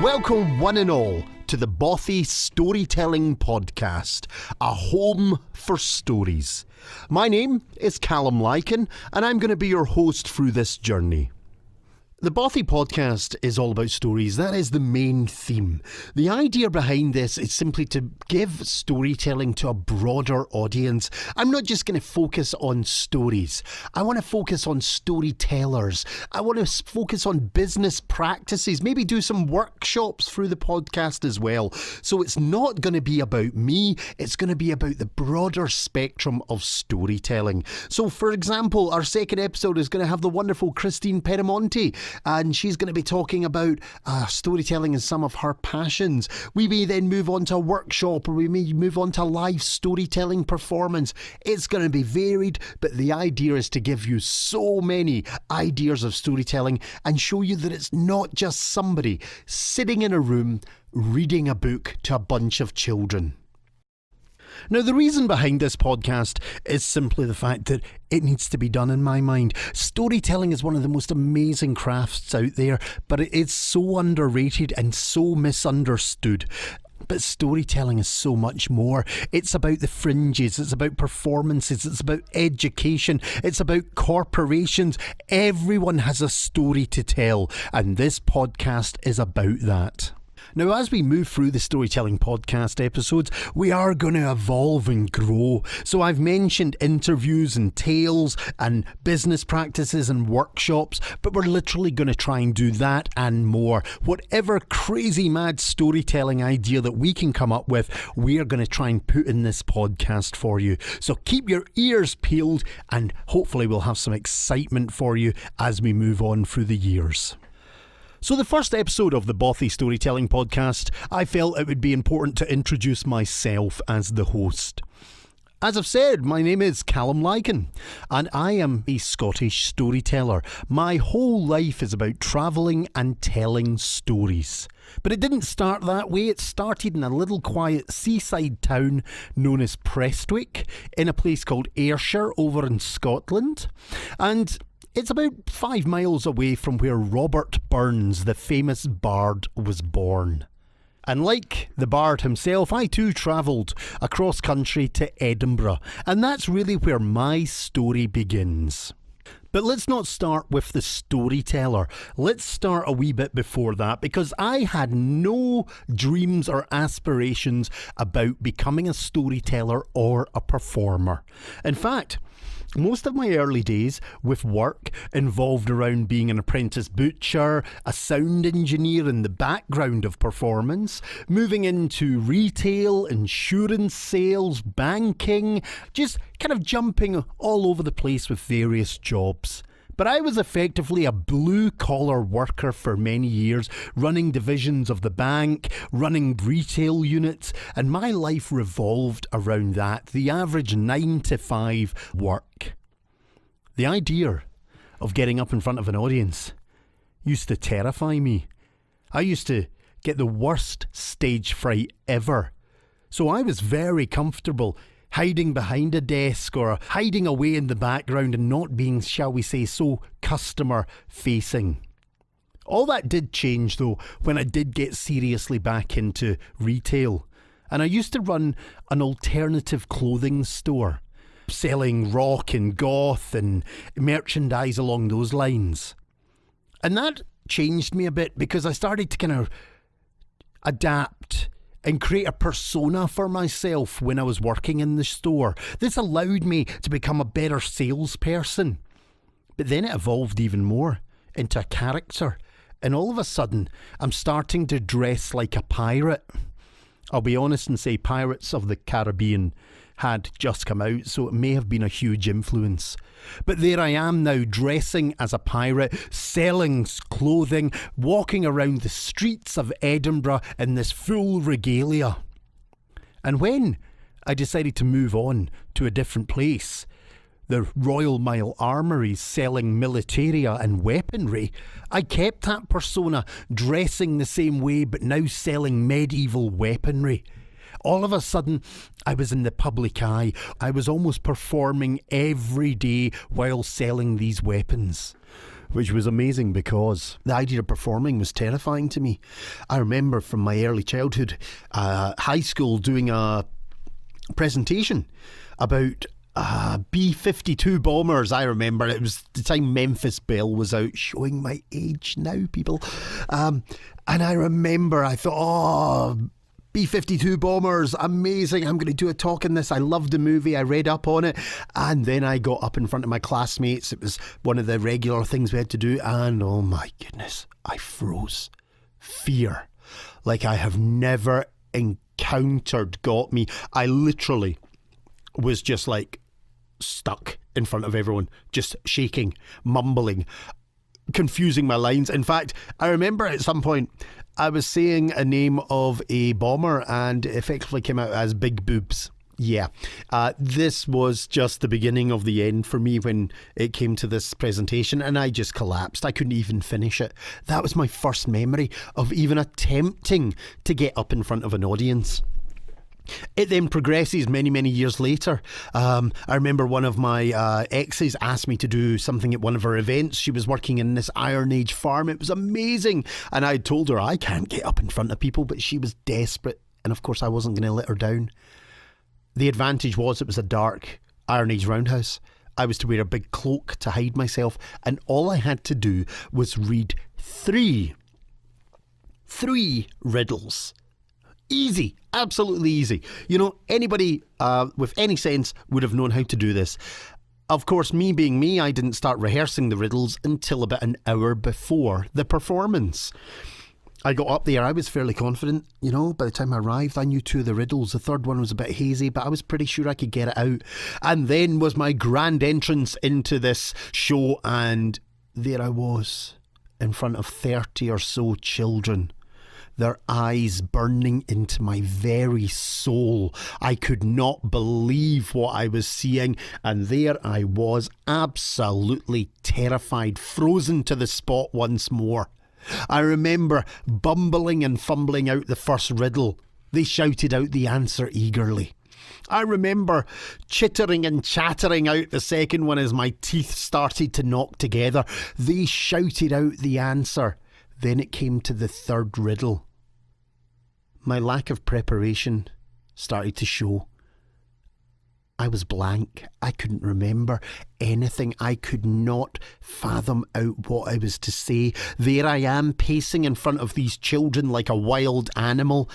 Welcome one and all to the Bothy Storytelling Podcast, a home for stories. My name is Calum Lykan and I'm going to be your host through this journey. The Bothy Podcast is all about stories. That is the main theme. The idea behind this is simply to give storytelling to a broader audience. I'm not just going to focus on stories. I want to focus on storytellers. I want to focus on business practices, maybe do some workshops through the podcast as well. So it's not going to be about me. It's going to be about the broader spectrum of storytelling. So, for example, our second episode is going to have the wonderful Christine Perimonte, and she's going to be talking about storytelling and some of her passions. We may then move on to a workshop, or we may move on to a live storytelling performance. It's going to be varied, but the idea is to give you so many ideas of storytelling and show you that it's not just somebody sitting in a room reading a book to a bunch of children. Now, the reason behind this podcast is simply the fact that it needs to be done in my mind. Storytelling is one of the most amazing crafts out there, but it is so underrated and so misunderstood. But storytelling is so much more. It's about the fringes, it's about performances, it's about education, it's about corporations. Everyone has a story to tell, and this podcast is about that. Now, as we move through the Storytelling Podcast episodes, we are going to evolve and grow. So I've mentioned interviews and tales and business practices and workshops, but we're literally going to try and do that and more. Whatever crazy mad storytelling idea that we can come up with, we are going to try and put in this podcast for you. So keep your ears peeled, and hopefully we'll have some excitement for you as we move on through the years. So the first episode of the Bothy Storytelling Podcast, I felt it would be important to introduce myself as the host. As I've said, my name is Calum Lykan, and I am a Scottish storyteller. My whole life is about travelling and telling stories. But it didn't start that way. It started in a little quiet seaside town known as Prestwick, in a place called Ayrshire over in Scotland. And it's about 5 miles away from where Robert Burns, the famous bard, was born. And like the bard himself, I too travelled across country to Edinburgh, and that's really where my story begins. But let's not start with the storyteller. Let's start a wee bit before that, because I had no dreams or aspirations about becoming a storyteller or a performer. In fact, most of my early days with work involved around being an apprentice butcher, a sound engineer in the background of performance, moving into retail, insurance sales, banking, just kind of jumping all over the place with various jobs. But I was effectively a blue-collar worker for many years, running divisions of the bank, running retail units, and my life revolved around that, the average 9 to 5 work. The idea of getting up in front of an audience used to terrify me. I used to get the worst stage fright ever. So I was very comfortable hiding behind a desk or hiding away in the background and not being, shall we say, so customer-facing. All that did change, though, when I did get seriously back into retail. And I used to run an alternative clothing store, selling rock and goth and merchandise along those lines. And that changed me a bit because I started to kind of adapt and create a persona for myself when I was working in the store. This allowed me to become a better salesperson. But then it evolved even more into a character. And all of a sudden, I'm starting to dress like a pirate. I'll be honest and say Pirates of the Caribbean had just come out, so it may have been a huge influence. But there I am now, dressing as a pirate, selling clothing, walking around the streets of Edinburgh in this full regalia. And when I decided to move on to a different place, the Royal Mile Armouries selling militaria and weaponry, I kept that persona, dressing the same way but now selling medieval weaponry. All of a sudden, I was in the public eye. I was almost performing every day while selling these weapons. which was amazing because the idea of performing was terrifying to me. I remember from my early childhood, high school, doing a presentation about B-52 bombers. I remember it was the time Memphis Belle was out, showing my age now, people. And I remember I thought, B-52 bombers, amazing, I'm going to do a talk in this. I loved the movie, I read up on it, and then I got up in front of my classmates. It was one of the regular things we had to do, and oh my goodness, I froze. Fear, like I have never encountered, got me. I literally was just like stuck in front of everyone, just shaking, mumbling, confusing my lines. In fact, I remember at some point I was saying a name of a bomber and it effectively came out as Big Boobs. Yeah, this was just the beginning of the end for me when it came to this presentation, and I just collapsed. I couldn't even finish it. That was my first memory of even attempting to get up in front of an audience. It then progresses many, many years later. I remember one of my exes asked me to do something at one of her events. She was working in this Iron Age farm. It was amazing. And I told her I can't get up in front of people, but she was desperate. And of course I wasn't going to let her down. The advantage was it was a dark Iron Age roundhouse. I was to wear a big cloak to hide myself. And all I had to do was read three riddles. Easy, absolutely easy. You know, anybody with any sense would have known how to do this. Of course, me being me, I didn't start rehearsing the riddles until about an hour before the performance. I got up there, I was fairly confident, you know, by the time I arrived, I knew 2 of the riddles. The third one was a bit hazy, but I was pretty sure I could get it out. And then was my grand entrance into this show, and there I was, in front of 30 or so children. Their eyes burning into my very soul. I could not believe what I was seeing, and there I was, absolutely terrified, frozen to the spot once more. I remember bumbling and fumbling out the first riddle. They shouted out the answer eagerly. I remember chittering and chattering out the second one as my teeth started to knock together. They shouted out the answer. Then it came to the third riddle. My lack of preparation started to show. I was blank. I couldn't remember anything. I could not fathom out what I was to say. There I am, pacing in front of these children like a wild animal.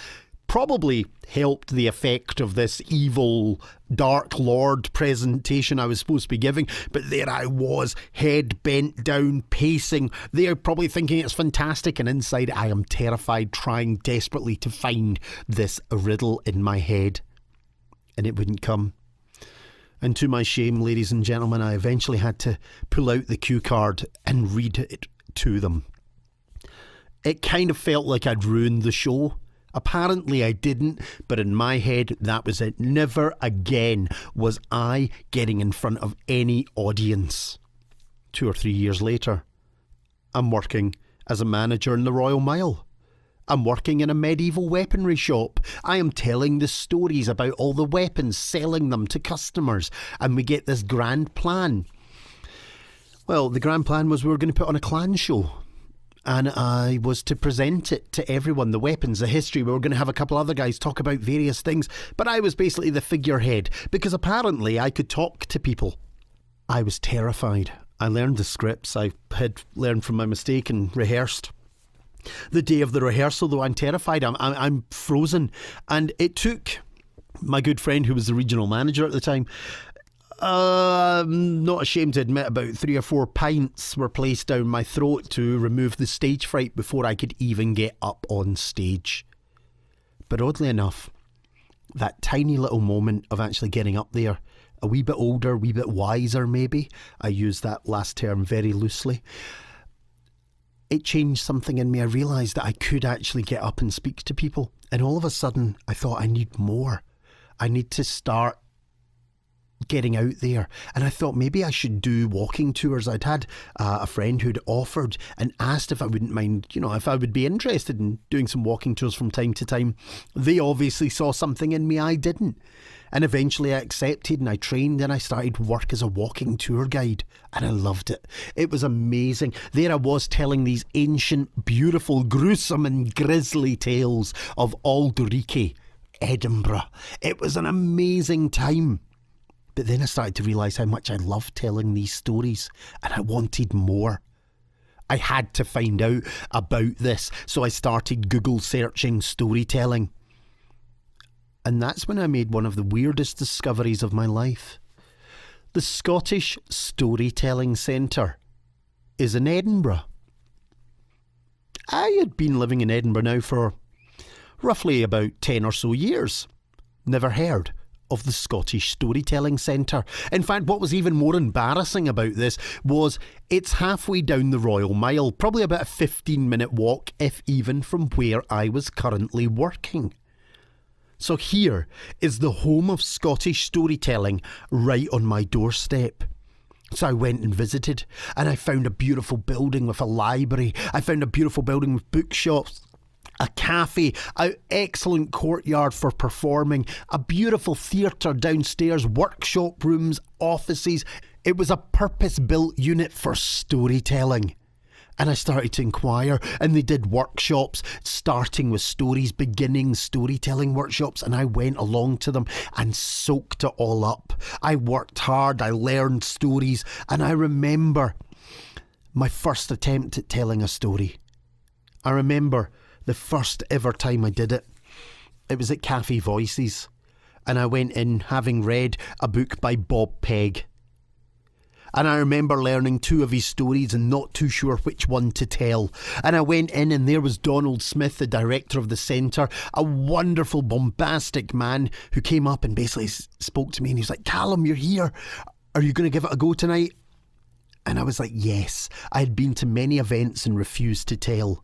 Probably helped the effect of this evil Dark Lord presentation I was supposed to be giving, but there I was, head bent down, pacing. They're probably thinking it's fantastic, and inside I am terrified, trying desperately to find this riddle in my head. And it wouldn't come. And to my shame, ladies and gentlemen, I eventually had to pull out the cue card and read it to them. It kind of felt like I'd ruined the show. Apparently I didn't, but in my head, that was it. Never again was I getting in front of any audience. 2 or 3 years later, I'm working as a manager in the Royal Mile. I'm working in a medieval weaponry shop. I am telling the stories about all the weapons, selling them to customers, and we get this grand plan. Well, the grand plan was we were going to put on a clan show. And I was to present it to everyone, the weapons, the history. We were going to have a couple other guys talk about various things. But I was basically the figurehead, because apparently I could talk to people. I was terrified. I learned the scripts. I had learned from my mistake and rehearsed. The day of the rehearsal, though, I'm terrified. I'm frozen. And it took my good friend, who was the regional manager at the time, I'm not ashamed to admit, about 3 or 4 pints were placed down my throat to remove the stage fright before I could even get up on stage. But oddly enough, that tiny little moment of actually getting up there, a wee bit older, a wee bit wiser maybe, I use that last term very loosely, it changed something in me. I realised that I could actually get up and speak to people, and all of a sudden I thought, I need more. I need to start getting out there, and I thought maybe I should do walking tours. I'd had a friend who'd offered and asked if I wouldn't mind, if I would be interested in doing some walking tours from time to time. They obviously saw something in me I didn't. And eventually I accepted and I trained and I started work as a walking tour guide, and I loved it. It was amazing. There I was telling these ancient, beautiful, gruesome and grisly tales of Aldorike, Edinburgh. It was an amazing time. But then I started to realise how much I loved telling these stories, and I wanted more. I had to find out about this, so I started Google searching storytelling. And that's when I made one of the weirdest discoveries of my life. The Scottish Storytelling Centre is in Edinburgh. I had been living in Edinburgh now for roughly about 10 or so years. Never heard of the Scottish Storytelling Centre. In fact, what was even more embarrassing about this was it's halfway down the Royal Mile, probably about a 15-minute walk, if even, from where I was currently working. So here is the home of Scottish storytelling right on my doorstep. So I went and visited, and I found a beautiful building with a library. I found a beautiful building with bookshops, a cafe, an excellent courtyard for performing, a beautiful theatre downstairs, workshop rooms, offices. It was a purpose-built unit for storytelling. And I started to inquire, and they did workshops, starting with stories, beginning storytelling workshops, and I went along to them and soaked it all up. I worked hard, I learned stories, and I remember my first attempt at telling a story. I remember the first ever time I did it. It was at Cafe Voices, and I went in having read a book by Bob Pegg. And I remember learning 2 of his stories and not too sure which one to tell. And I went in, and there was Donald Smith, the director of the centre, a wonderful, bombastic man who came up and basically spoke to me, and he was like, "Calum, you're here. Are you going to give it a go tonight?" And I was like, yes. I had been to many events and refused to tell.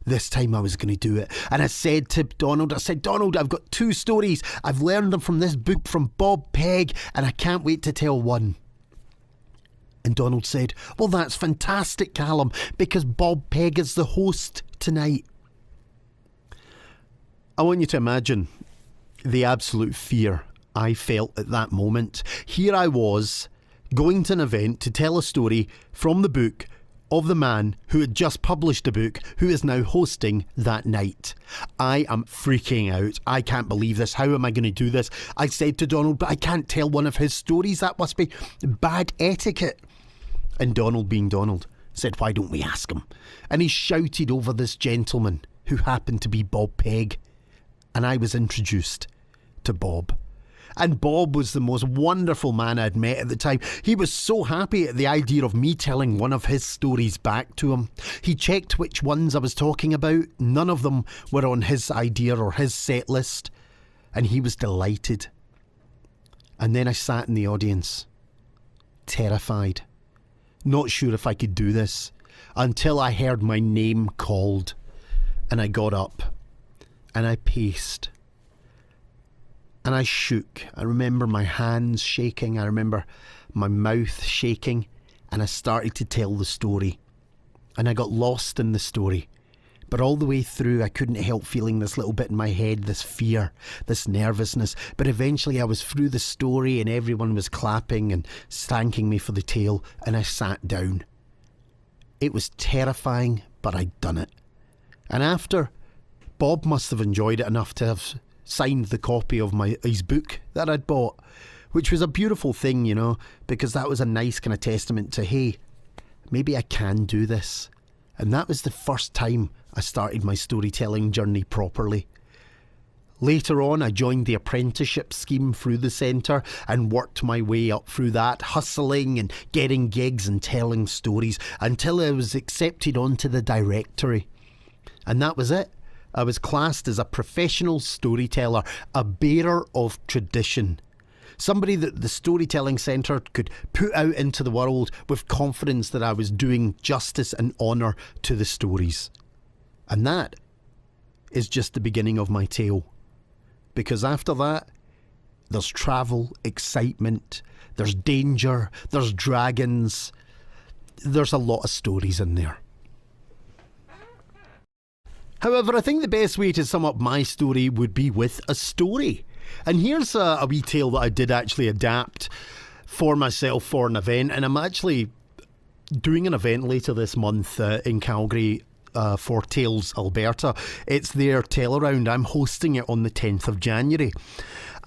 This time I was going to do it. And I said to Donald, "Donald, I've got 2 stories. I've learned them from this book from Bob Pegg, and I can't wait to tell one." And Donald said, "Well, that's fantastic, Calum, because Bob Pegg is the host tonight." I want you to imagine the absolute fear I felt at that moment. Here I was, going to an event to tell a story from the book of the man who had just published a book, who is now hosting that night. I am freaking out. I can't believe this. How am I going to do this? I said to Donald, "But I can't tell one of his stories. That must be bad etiquette." And Donald, being Donald, said, "Why don't we ask him?" And he shouted over this gentleman who happened to be Bob Pegg. And I was introduced to Bob. And Bob was the most wonderful man I'd met at the time. He was so happy at the idea of me telling one of his stories back to him. He checked which ones I was talking about. None of them were on his idea or his set list. And he was delighted. And then I sat in the audience, terrified, not sure if I could do this, until I heard my name called. And I got up and I paced. And I shook. I remember my hands shaking. I remember my mouth shaking. And I started to tell the story. And I got lost in the story. But all the way through, I couldn't help feeling this little bit in my head, this fear, this nervousness. But eventually I was through the story, and everyone was clapping and thanking me for the tale. And I sat down. It was terrifying, but I'd done it. And after, Bob must have enjoyed it enough to have signed the copy of his book that I'd bought, which was a beautiful thing, because that was a nice kind of testament to, hey, maybe I can do this. And that was the first time I started my storytelling journey properly. Later on, I joined the apprenticeship scheme through the centre and worked my way up through that, hustling and getting gigs and telling stories until I was accepted onto the directory. And that was it. I was classed as a professional storyteller, a bearer of tradition. Somebody that the Storytelling Centre could put out into the world with confidence that I was doing justice and honour to the stories. And that is just the beginning of my tale. Because after that, There's travel, excitement, there's danger, there's dragons. There's a lot of stories in there. However, I think the best way to sum up my story would be with a story. And here's a wee tale that I did actually adapt for myself for an event. And I'm actually doing an event later this month in Calgary for Tales Alberta. It's their tell-around. I'm hosting it on the 10th of January.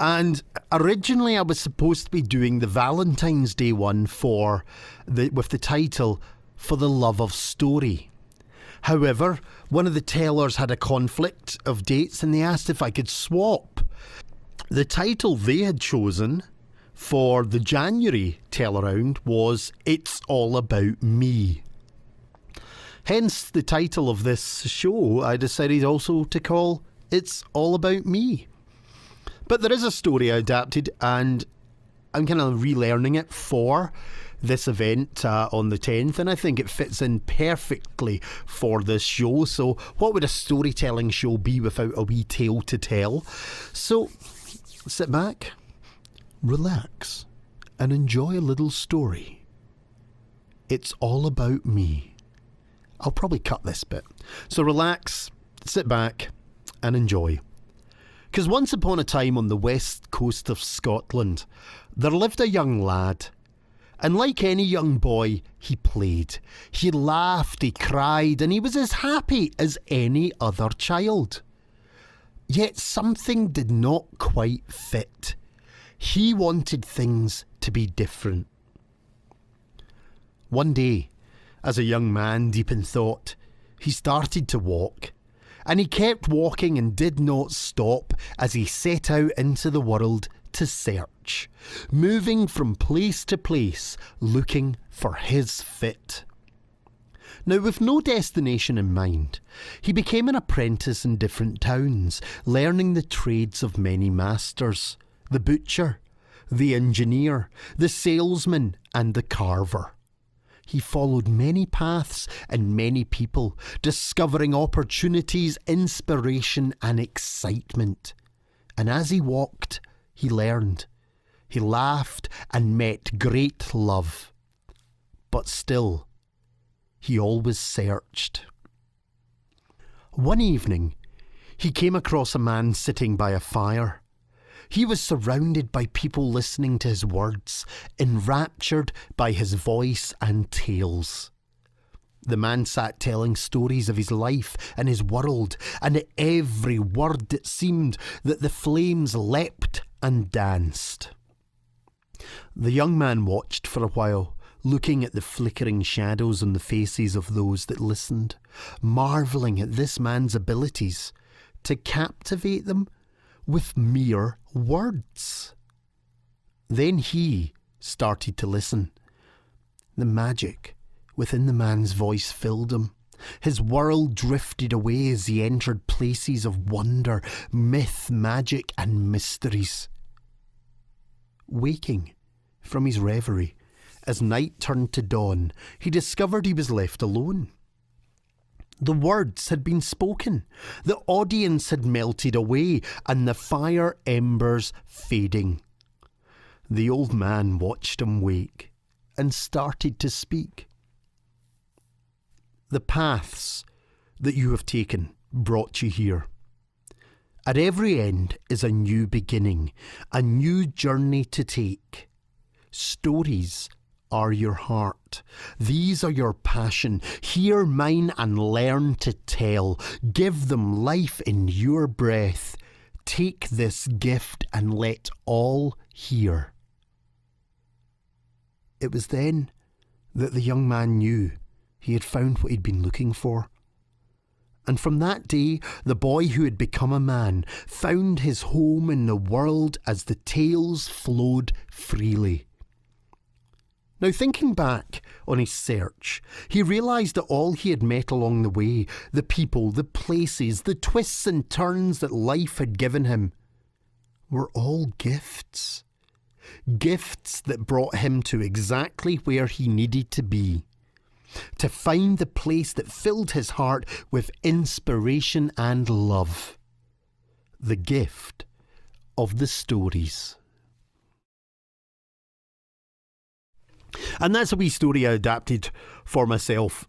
And originally I was supposed to be doing the Valentine's Day one with the title, For the Love of Story. However, one of the tellers had a conflict of dates and they asked if I could swap. The title they had chosen for the January tell-around was It's All About Me. Hence the title of this show I decided also to call It's All About Me. But there is a story I adapted and I'm kind of relearning it for this event on the 10th, and I think it fits in perfectly for this show. So what would a storytelling show be without a wee tale to tell? So sit back, relax, and enjoy a little story. It's all about me. I'll probably cut this bit. So relax, sit back, and enjoy. Because once upon a time on the west coast of Scotland, there lived a young lad. And like any young boy, he played. He laughed, he cried, and he was as happy as any other child. Yet something did not quite fit. He wanted things to be different. One day, as a young man deep in thought, he started to walk. And he kept walking and did not stop as he set out into the world to search, moving from place to place, looking for his fit. Now, with no destination in mind, he became an apprentice in different towns, learning the trades of many masters: the butcher, the engineer, the salesman, and the carver. He followed many paths and many people, discovering opportunities, inspiration, and excitement. And as he walked, he learned, he laughed, and met great love. But still, he always searched. One evening, he came across a man sitting by a fire. He was surrounded by people listening to his words, enraptured by his voice and tales. The man sat telling stories of his life and his world, and at every word it seemed that the flames leapt and danced. The young man watched for a while, looking at the flickering shadows on the faces of those that listened, marvelling at this man's abilities to captivate them with mere words. Then he started to listen. The magic within the man's voice filled him. His world drifted away as he entered places of wonder, myth, magic, and mysteries. Waking from his reverie, as night turned to dawn, he discovered he was left alone. The words had been spoken, the audience had melted away, and the fire embers fading. The old man watched him wake and started to speak. The paths that you have taken brought you here. At every end is a new beginning, a new journey to take. Stories are your heart. These are your passion. Hear mine and learn to tell. Give them life in your breath. Take this gift and let all hear. It was then that the young man knew he had found what he'd been looking for. And from that day, the boy who had become a man found his home in the world as the tales flowed freely. Now, thinking back on his search, he realised that all he had met along the way, the people, the places, the twists and turns that life had given him, were all gifts. Gifts that brought him to exactly where he needed to be, to find the place that filled his heart with inspiration and love. The gift of the stories. And that's a wee story I adapted for myself.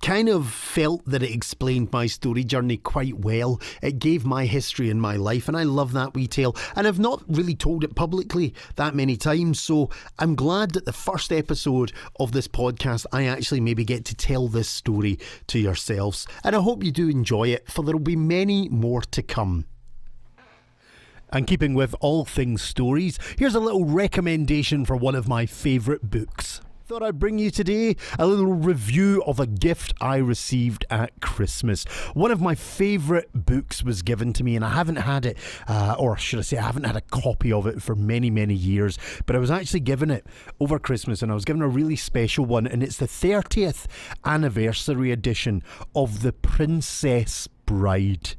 Kind of felt that it explained my story journey quite well. It gave my history and my life, and I love that wee tale. And I've not really told it publicly that many times, so I'm glad that the first episode of this podcast, I actually maybe get to tell this story to yourselves. And I hope you do enjoy it, for there will be many more to come. And keeping with all things stories, here's a little recommendation for one of my favourite books. Thought I'd bring you today a little review of a gift I received at Christmas. One of my favourite books was given to me, and I haven't had it, or should I say I haven't had a copy of it for many, many years, but I was actually given it over Christmas, and I was given a really special one, and it's the 30th anniversary edition of The Princess Bride.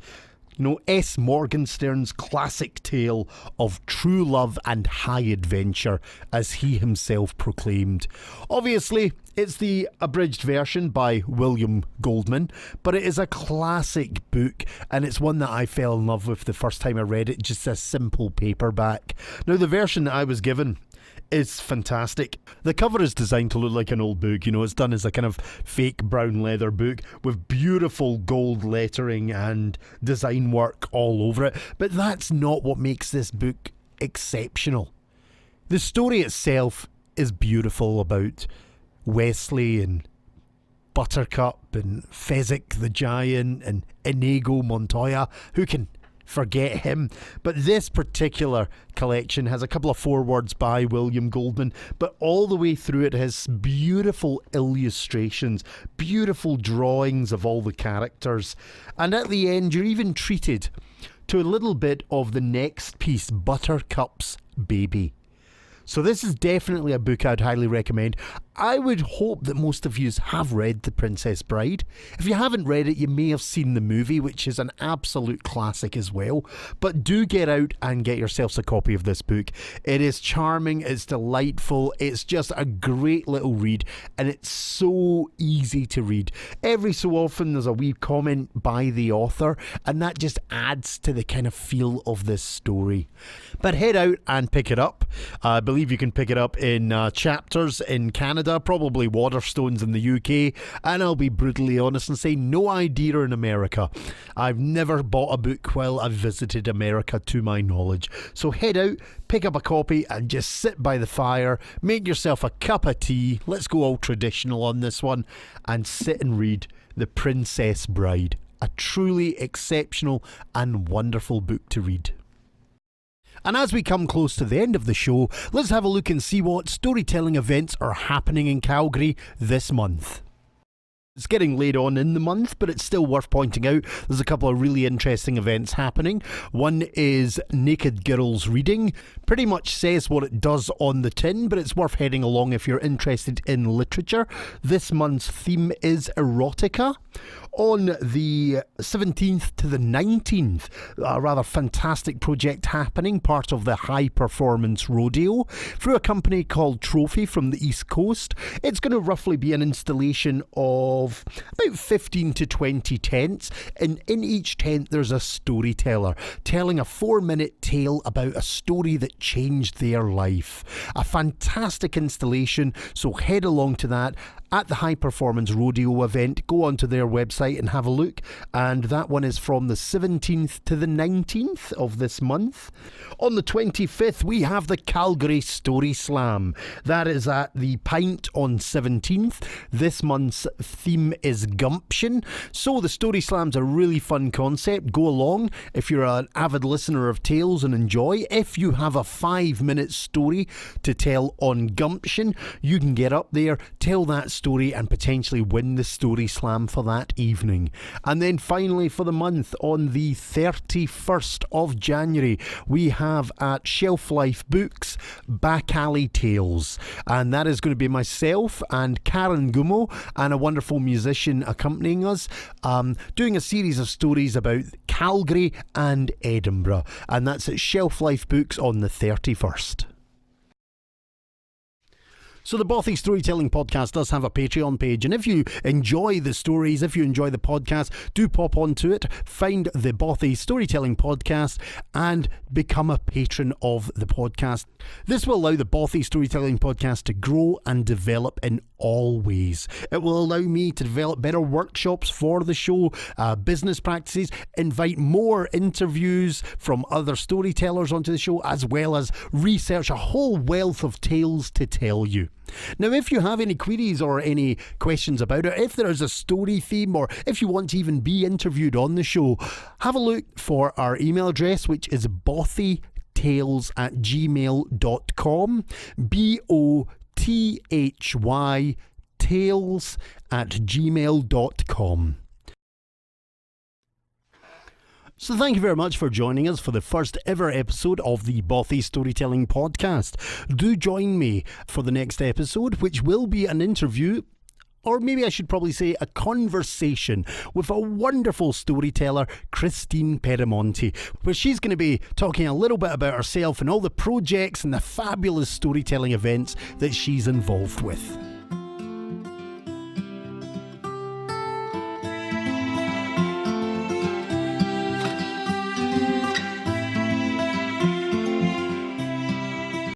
You know, S. Morgenstern's classic tale of true love and high adventure, as he himself proclaimed. Obviously, it's the abridged version by William Goldman, but it is a classic book, and it's one that I fell in love with the first time I read it, just a simple paperback. Now, the version that I was given is fantastic. The cover is designed to look like an old book. You know, it's done as a kind of fake brown leather book with beautiful gold lettering and design work all over it. But that's not what makes this book exceptional. The story itself is beautiful, about Wesley and Buttercup and Fezzik the Giant and Inigo Montoya. Who can forget him? But this particular collection has a couple of forewords by William Goldman, but all the way through it has beautiful illustrations, beautiful drawings of all the characters, and at the end you're even treated to a little bit of the next piece, Buttercup's Baby. So this is definitely a book I'd highly recommend. I would hope that most of you have read The Princess Bride. If you haven't read it, you may have seen the movie, which is an absolute classic as well. But do get out and get yourselves a copy of this book. It is charming, it's delightful, it's just a great little read, and it's so easy to read. Every so often there's a wee comment by the author, and that just adds to the kind of feel of this story. But head out and pick it up. I believe you can pick it up in Chapters in Canada, probably Waterstones in the UK, and I'll be brutally honest and say no idea in America. I've never bought a book while I've visited America to my knowledge. So head out, pick up a copy and just sit by the fire, make yourself a cup of tea, let's go all traditional on this one, and sit and read The Princess Bride. A truly exceptional and wonderful book to read. And as we come close to the end of the show, let's have a look and see what storytelling events are happening in Calgary this month. It's getting late on in the month, but it's still worth pointing out there's a couple of really interesting events happening. One is Naked Girls Reading. Pretty much says what it does on the tin, but it's worth heading along if you're interested in literature. This month's theme is erotica. On the 17th to the 19th, a rather fantastic project happening, part of the High Performance Rodeo, through a company called Trophy from the East Coast. It's going to roughly be an installation of about 15 to 20 tents, and in each tent there's a storyteller telling a 4-minute tale about a story that changed their life. A fantastic installation, so head along to that at the High Performance Rodeo event. Go onto their website and have a look, and that one is from the 17th to the 19th of this month. On the 25th we have the Calgary Story Slam. That is at the Pint on 17th. This month's theme is gumption, so the Story Slam's a really fun concept. Go along if you're an avid listener of tales and enjoy. If you have a 5-minute story to tell on gumption, you can get up there, tell that story and potentially win the Story Slam for that evening. And then finally for the month, on the 31st of January, we have at Shelf Life Books Back Alley Tales, and that is going to be myself and Karen Gumo and a wonderful musician accompanying us, doing a series of stories about Calgary and Edinburgh, and that's at Shelf Life Books on the 31st. So the Bothy Storytelling Podcast does have a Patreon page, and if you enjoy the stories, if you enjoy the podcast, do pop onto it, find the Bothy Storytelling Podcast and become a patron of the podcast. This will allow the Bothy Storytelling Podcast to grow and develop in all ways. It will allow me to develop better workshops for the show, business practices, invite more interviews from other storytellers onto the show, as well as research a whole wealth of tales to tell you. Now, if you have any queries or any questions about it, if there is a story theme, or if you want to even be interviewed on the show, have a look for our email address, which is bothytales@gmail.com. BOTHY tales@gmail.com. So thank you very much for joining us for the first ever episode of the Bothy Storytelling Podcast. Do join me for the next episode, which will be an interview, or maybe I should probably say a conversation, with a wonderful storyteller, Christine Perimonti, where she's going to be talking a little bit about herself and all the projects and the fabulous storytelling events that she's involved with.